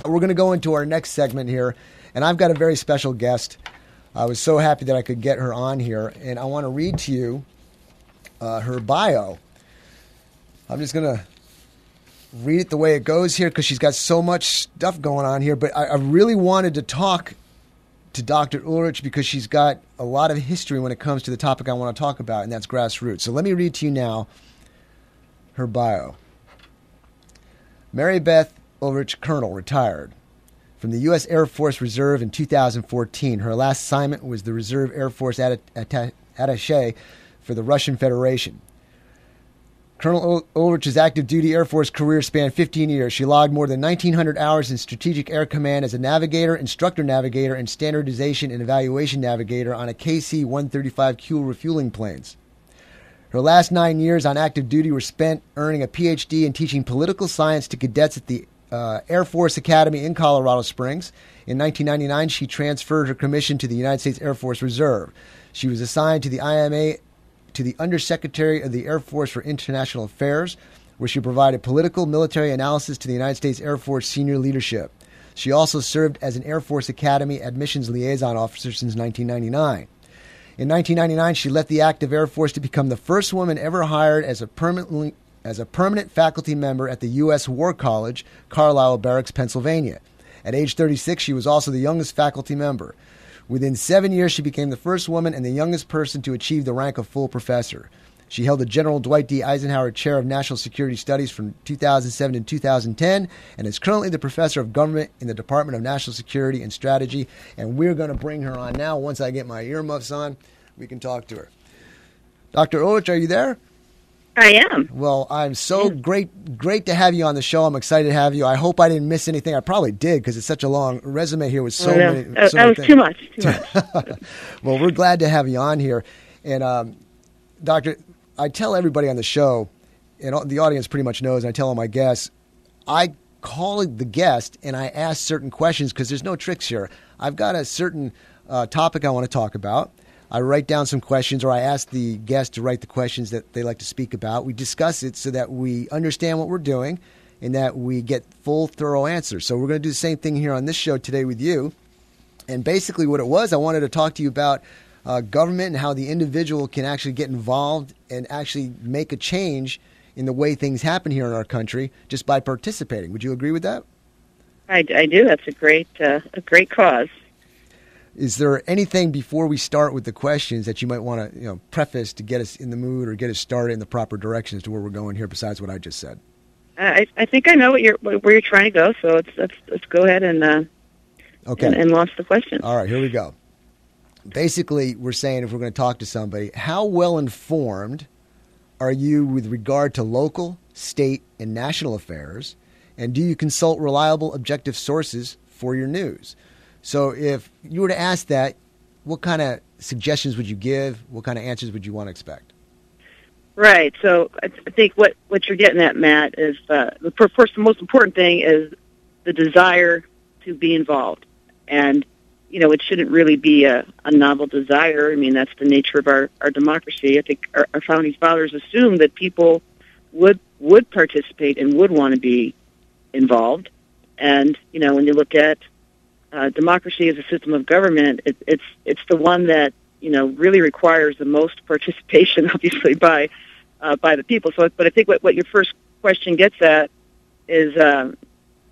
We're going to go into our next segment here, and I've got a very special guest. I was so happy that I could get her on here, and I want to read to you her bio. I'm just going to read it the way it goes here because she's got so much stuff going on here, but I really wanted to talk to Dr. Ulrich because she's got a lot of history when it comes to the topic I want to talk about, and that's grassroots. So let me read to you now her bio. Marybeth Ulrich, Colonel, retired from the U.S. Air Force Reserve in 2014. Her last assignment was the Reserve Air Force attaché for the Russian Federation. Colonel Ulrich's active duty Air Force career spanned 15 years. She logged more than 1,900 hours in Strategic Air Command as a navigator, instructor navigator, and standardization and evaluation navigator on a KC-135Q refueling planes. Her last 9 years on active duty were spent earning a Ph.D. and teaching political science to cadets at the Air Force Academy in Colorado Springs. In 1999, she transferred her commission to the United States Air Force Reserve. She was assigned to the IMA to the Undersecretary of the Air Force for International Affairs, where she provided political military analysis to the United States Air Force senior leadership. She also served as an Air Force Academy admissions liaison officer since 1999. In 1999, she left the active Air Force to become the first woman ever hired as a permanent faculty member at the U.S. War College, Carlisle Barracks, Pennsylvania. At age 36, she was also the youngest faculty member. Within 7 years, she became the first woman and the youngest person to achieve the rank of full professor. She held the General Dwight D. Eisenhower Chair of National Security Studies from 2007 to 2010 and is currently the Professor of Government in the Department of National Security and Strategy. And we're going to bring her on now. Once I get my earmuffs on, we can talk to her. Dr. Ulrich, are you there? I am. Well, I'm so great to have you on the show. I'm excited to have you. I hope I didn't miss anything. I probably did because it's such a long resume here with so many. That was too much. Well, we're glad to have you on here. And Doctor, I tell everybody on the show, and the audience pretty much knows, and I tell all my guests, I call the guest and I ask certain questions because there's no tricks here. I've got a certain topic I want to talk about. I write down some questions, or I ask the guest to write the questions that they like to speak about. We discuss it so that we understand what we're doing and that we get full, thorough answers. So we're going to do the same thing here on this show today with you. And basically what it was, I wanted to talk to you about government and how the individual can actually get involved and actually make a change in the way things happen here in our country just by participating. Would you agree with that? I do. That's a great cause. Is there anything before we start with the questions that you might want to, preface to get us in the mood or get us started in the proper direction as to where we're going here? Besides what I just said, I think I know where you're trying to go. So let's go ahead and and launch the question. All right, here we go. Basically, we're saying if we're going to talk to somebody, how well informed are you with regard to local, state, and national affairs, and do you consult reliable, objective sources for your news? So if you were to ask that, what kind of suggestions would you give? What kind of answers would you want to expect? Right. So I think what you're getting at, Matt, is first the most important thing is the desire to be involved. And, it shouldn't really be a novel desire. I mean, that's the nature of our democracy. I think our founding fathers assumed that people would participate and would want to be involved. And, when you look at democracy as a system of government, it's the one that really requires the most participation, obviously by the people. So, but I think what your first question gets at is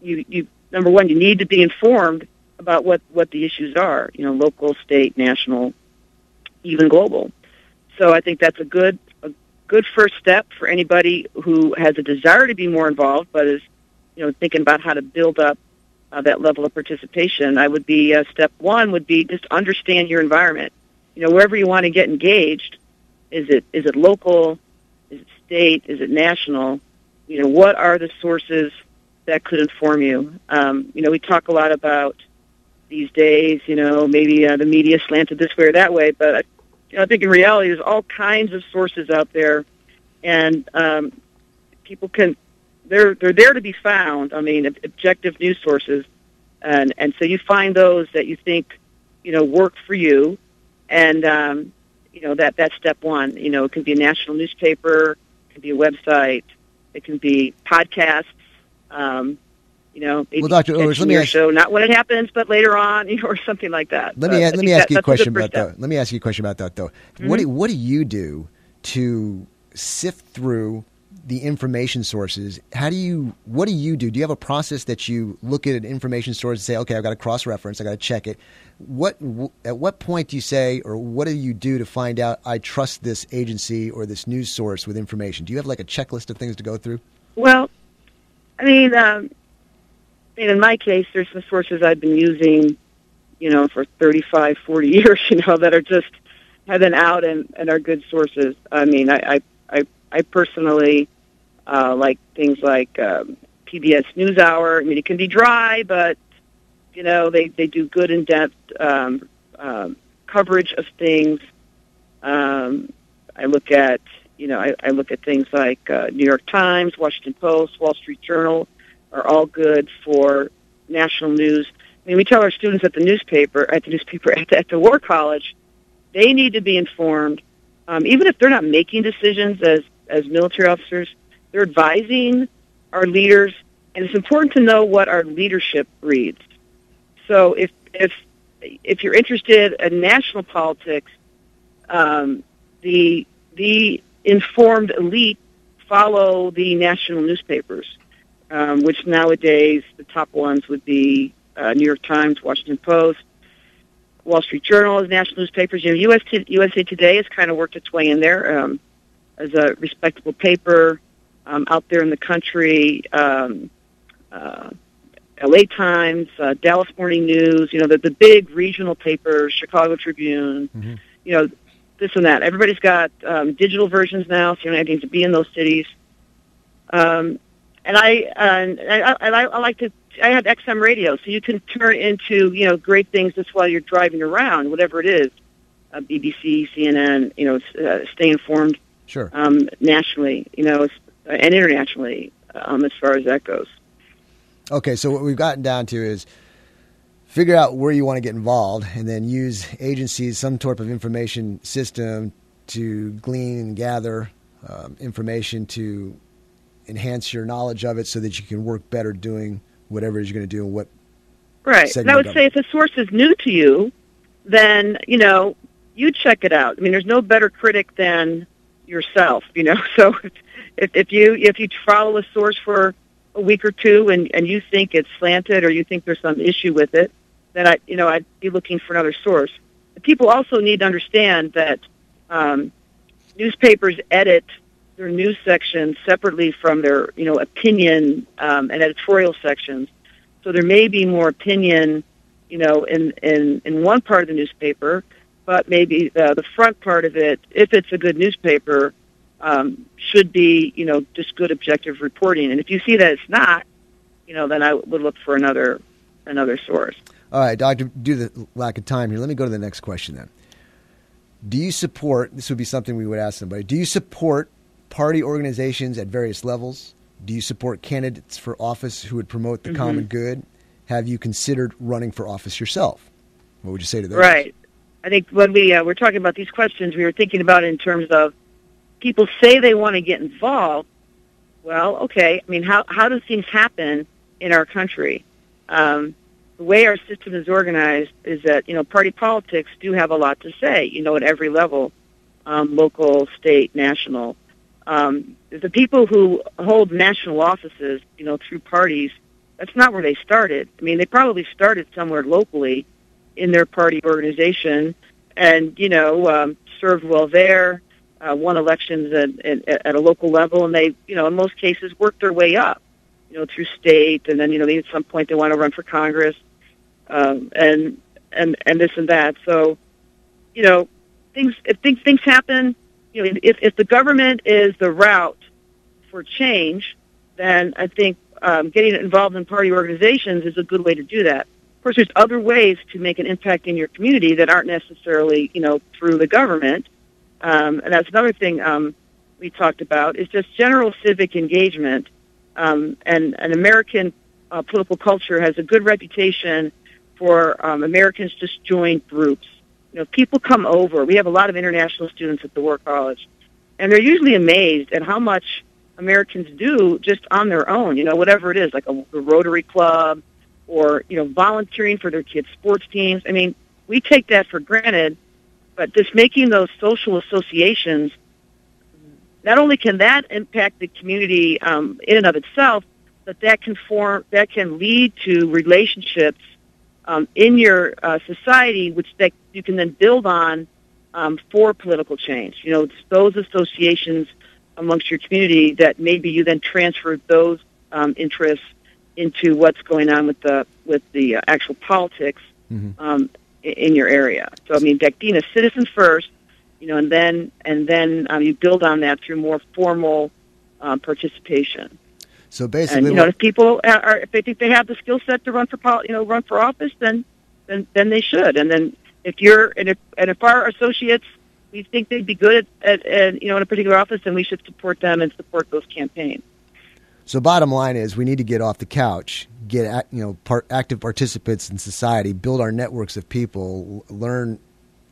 you number one, you need to be informed about what the issues are, local, state, national, even global. So I think that's a good first step for anybody who has a desire to be more involved, but is thinking about how to build up that level of participation. I would be step one would be just understand your environment. Wherever you want to get engaged, is it local, is it state, is it national? What are the sources that could inform you? We talk a lot about these days. Maybe the media slanted this way or that way, but I think in reality there's all kinds of sources out there, and people can. They're there to be found. I mean, objective news sources, and so you find those that you think work for you, and that's step one. It can be a national newspaper, it can be a website, it can be podcasts. Maybe well, Dr. Ulrich, let me ask so not when it happens, but later on, or something like that. Let me ask you a question about that. Let me ask you a question about that, though. Mm-hmm. What do you do to sift through the information sources? What do you do? Do you have a process that you look at an information source and say, okay, I've got to cross-reference, I've got to check it? At what point do you say, or what do you do to find out I trust this agency or this news source with information? Do you have like a checklist of things to go through? Well, I mean, in my case, there's some sources I've been using, for 35, 40 years, that are just have been out and are good sources. I mean, I personally like things like PBS NewsHour. I mean, it can be dry, but they do good in-depth coverage of things. I look at I look at things like New York Times, Washington Post, Wall Street Journal are all good for national news. I mean, we tell our students at the War College, they need to be informed, even if they're not making decisions as military officers. They're advising our leaders, and it's important to know what our leadership reads. So if you're interested in national politics, the informed elite follow the national newspapers, which nowadays the top ones would be New York Times, Washington Post, Wall Street Journal as national newspapers. USA Today has kind of worked its way in there as a respectable paper out there in the country. LA Times, Dallas Morning News, the big regional papers, Chicago Tribune, this and that. Everybody's got digital versions now, so you don't need to be in those cities. And I like to. I have XM radio, so you can turn into great things just while you're driving around, whatever it is. BBC, CNN, stay informed. Sure. Nationally, and internationally, as far as that goes. Okay, so what we've gotten down to is figure out where you want to get involved and then use agencies, some sort of information system to glean and gather information to enhance your knowledge of it so that you can work better doing whatever it is you're going to do and what. Right. And I would say if a source is new to you, then, you check it out. I mean, there's no better critic than yourself, So if you follow a source for a week or two and you think it's slanted or you think there's some issue with it, then I'd be looking for another source. But people also need to understand that newspapers edit their news sections separately from their opinion and editorial sections. So there may be more opinion in one part of the newspaper, but maybe the front part of it, if it's a good newspaper, should be, just good objective reporting. And if you see that it's not, then I would look for another source. All right, Doctor, due to the lack of time here, let me go to the next question then. Do you support, this would be something we would ask somebody, do you support party organizations at various levels? Do you support candidates for office who would promote the common good? Have you considered running for office yourself? What would you say to those? Right. I think when we were talking about these questions, we were thinking about it in terms of people say they want to get involved. Well, okay. I mean, how do things happen in our country? The way our system is organized is that, party politics do have a lot to say, at every level, local, state, national. The people who hold national offices, through parties, that's not where they started. I mean, they probably started somewhere locally in their party organization and, served well there, won elections at a local level, and they, in most cases, worked their way up, through state, and then, at some point they want to run for Congress, and this and that. So, if things happen, if the government is the route for change, then I think getting involved in party organizations is a good way to do that. Of course, there's other ways to make an impact in your community that aren't necessarily, through the government. And that's another thing we talked about is just general civic engagement. And American political culture has a good reputation for Americans just join groups. People come over. We have a lot of international students at the War College, and they're usually amazed at how much Americans do just on their own, whatever it is, like a Rotary Club or, volunteering for their kids' sports teams. I mean, we take that for granted, but just making those social associations, not only can that impact the community in and of itself, but that can lead to relationships in your society, which that you can then build on for political change. It's those associations amongst your community that maybe you then transfer those interests into what's going on with the actual politics in your area. So I mean, Dactina, citizens first, and then you build on that through more formal participation. So basically, and, if people if they think they have the skill set to run for office, then they should. And then if our associates, we think they'd be good at in a particular office, then we should support them and support those campaigns. So bottom line is, we need to get off the couch, get active participants in society, build our networks of people, learn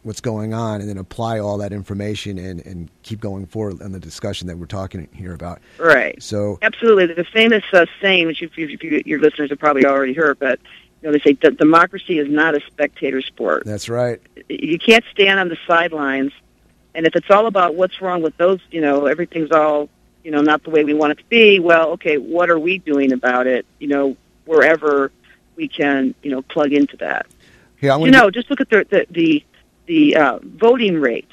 what's going on, and then apply all that information and keep going forward on the discussion that we're talking here about. Right. So absolutely, the famous saying, which your listeners have probably already heard, but they say that democracy is not a spectator sport. That's right. You can't stand on the sidelines, and if it's all about what's wrong with those, everything's all not the way we want it to be. Well, okay, what are we doing about it? Wherever we can, plug into that. Yeah, just look at the voting rates.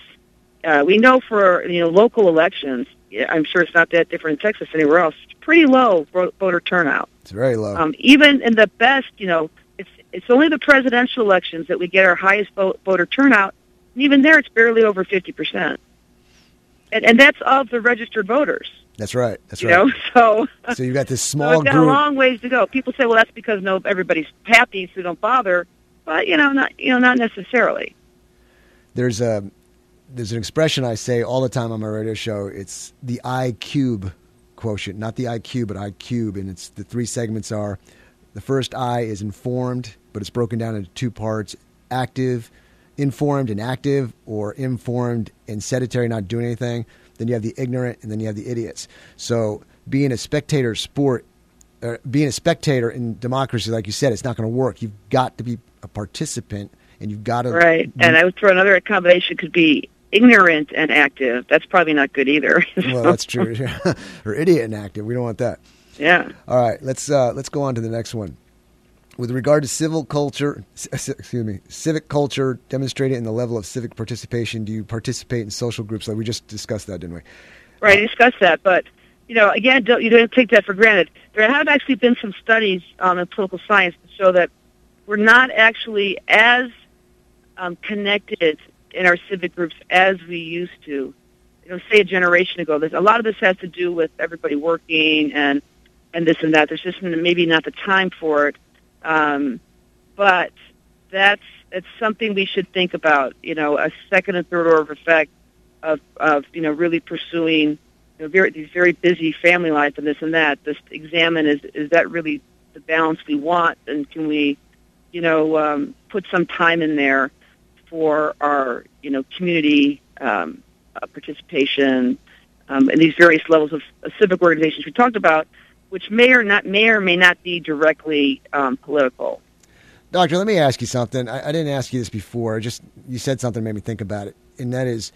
We know for local elections, I'm sure it's not that different in Texas anywhere else. It's pretty low voter turnout. It's very low. Even in the best, it's only the presidential elections that we get our highest voter turnout, and even there, it's barely over 50%. And that's of the registered voters. That's right. That's right. So you got this small group. Got a long ways to go. People say, well, that's because everybody's happy, so don't bother. But not necessarily. There's an expression I say all the time on my radio show. It's the ICube quotient, not the IQ, but ICube, and it's the three segments are: the first I is informed, but it's broken down into two parts: active, informed and active, or informed and sedentary, not doing anything. Then you have the ignorant, and then you have the idiots. So being a spectator being a spectator in democracy, like you said, it's not going to work. You've got to be a participant, and you've got to... Right, and I would throw another combination could be ignorant and active. That's probably not good either. Well, that's true. Or idiot and active. We don't want that. Yeah. All right, let's go on to the next one. With regard to civic culture demonstrated in the level of civic participation, do you participate in social groups? Like we just discussed that, didn't we? Right, discussed that. But, again, you don't take that for granted. There have actually been some studies in political science to show that we're not actually as connected in our civic groups as we used to. Say a generation ago. A lot of this has to do with everybody working and this and that. There's just maybe not the time for it. But it's something we should think about, a second and third order effect of really pursuing these very busy family life and this and that. Just examine, is that really the balance we want, and can we, put some time in there for our, community participation in these various levels of civic organizations we talked about, which may or may not be directly political. Doctor, let me ask you something. I didn't ask you this before. You said something that made me think about it, and that is,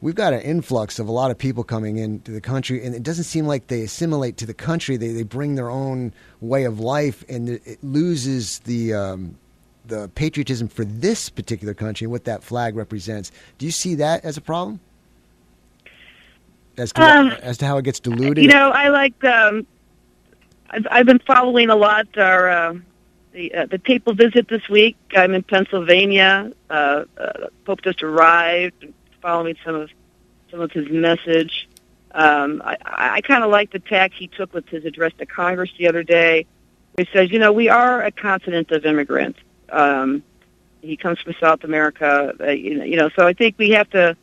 we've got an influx of a lot of people coming into the country, and it doesn't seem like they assimilate to the country. They bring their own way of life, and it loses the patriotism for this particular country and what that flag represents. Do you see that as a problem? As to how it gets diluted? I like... I've been following a lot the papal visit this week. I'm in Pennsylvania. Pope just arrived. Following some of his message. I kind of like the tack he took with his address to Congress the other day. He says, we are a continent of immigrants. He comes from South America. So I think we have to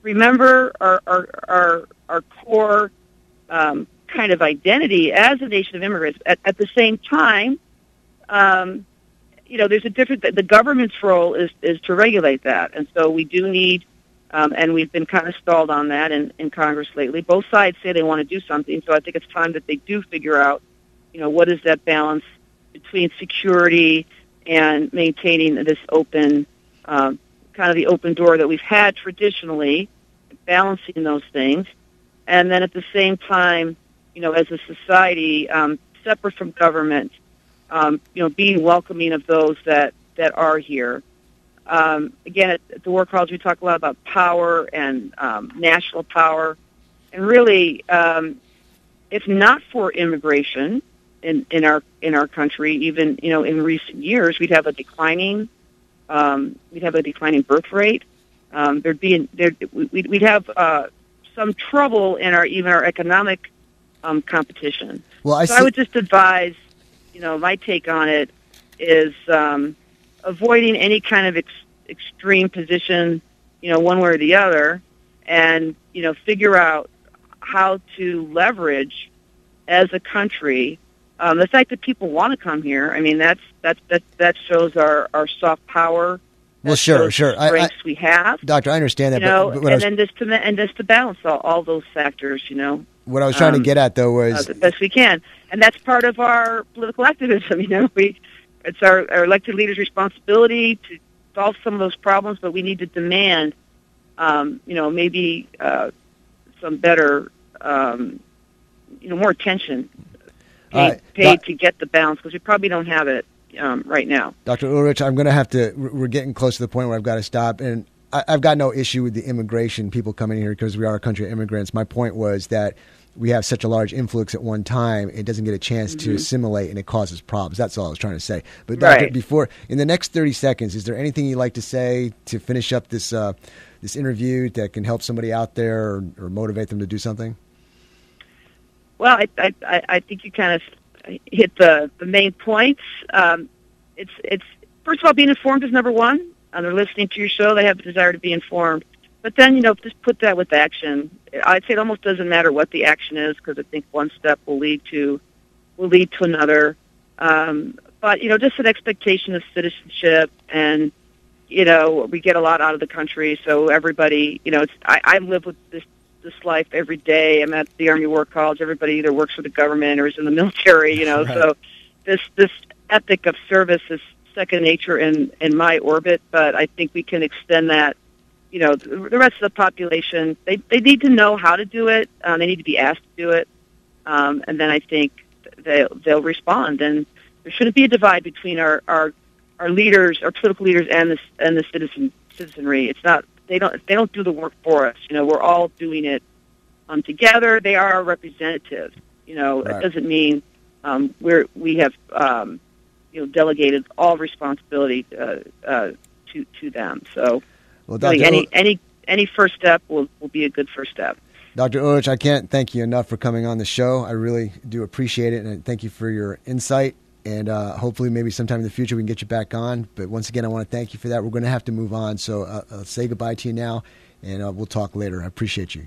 remember our core kind of identity as a nation of immigrants. At the same time, there's the government's role is to regulate that, and so we do need And we've been kind of stalled on that in Congress lately. Both sides say they want to do something, so I think it's time that they do figure out, what is that balance between security and maintaining this open, kind of the open door that we've had traditionally, balancing those things. And then at the same time, as a society, separate from government, being welcoming of those that are here. Again, at the War College, we talk a lot about power and national power. And really, if not for immigration in our country, even in recent years, we'd have a declining birth rate. We'd have some trouble in our economic competition. Well, I would just advise, my take on it is avoiding any kind of extreme position, one way or the other, and figure out how to leverage as a country the fact that people want to come here. I mean, that shows our soft power. Well, sure. Strengths we have, Doctor. I understand that, and just to balance all those factors, What I was trying to get at, though, was the best we can, and that's part of our political activism. It's our elected leaders' responsibility to solve some of those problems, but we need to demand, maybe some better, more attention paid to get the balance, because we probably don't have it right now. Dr. Ulrich, I'm going to have to. We're getting close to the point where I've got to stop, and I've got no issue with the immigration, people coming here, because we are a country of immigrants. My point was that we have such a large influx at one time, it doesn't get a chance to assimilate, and it causes problems. That's all I was trying to say. But Doctor, before, in the next 30 seconds, is there anything you'd like to say to finish up this this interview that can help somebody out there or motivate them to do something? Well, I think you kind of hit the main points. It's first of all, being informed is number one. They're listening to your show; they have a desire to be informed. But then, just put that with action. I'd say it almost doesn't matter what the action is, because I think one step will lead to another. But just an expectation of citizenship, and we get a lot out of the country. So everybody, I live with this life every day. I'm at the Army War College. Everybody either works for the government or is in the military. Right. So this ethic of service is second nature in my orbit. But I think we can extend that. The rest of the population, they need to know how to do it. They need to be asked to do it, and then I think they'll respond. And there shouldn't be a divide between our leaders, our political leaders, and the citizenry. It's not they don't do the work for us. We're all doing it together. They are our representatives. Right. It doesn't mean we have delegated all responsibility to them. So. Well, really, any first step will be a good first step. Dr. Ulrich, I can't thank you enough for coming on the show. I really do appreciate it, and thank you for your insight. And hopefully maybe sometime in the future we can get you back on. But once again, I want to thank you for that. We're going to have to move on, so I'll say goodbye to you now, and we'll talk later. I appreciate you.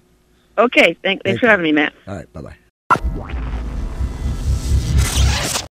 Okay, thanks for having me, Matt. All right, bye-bye.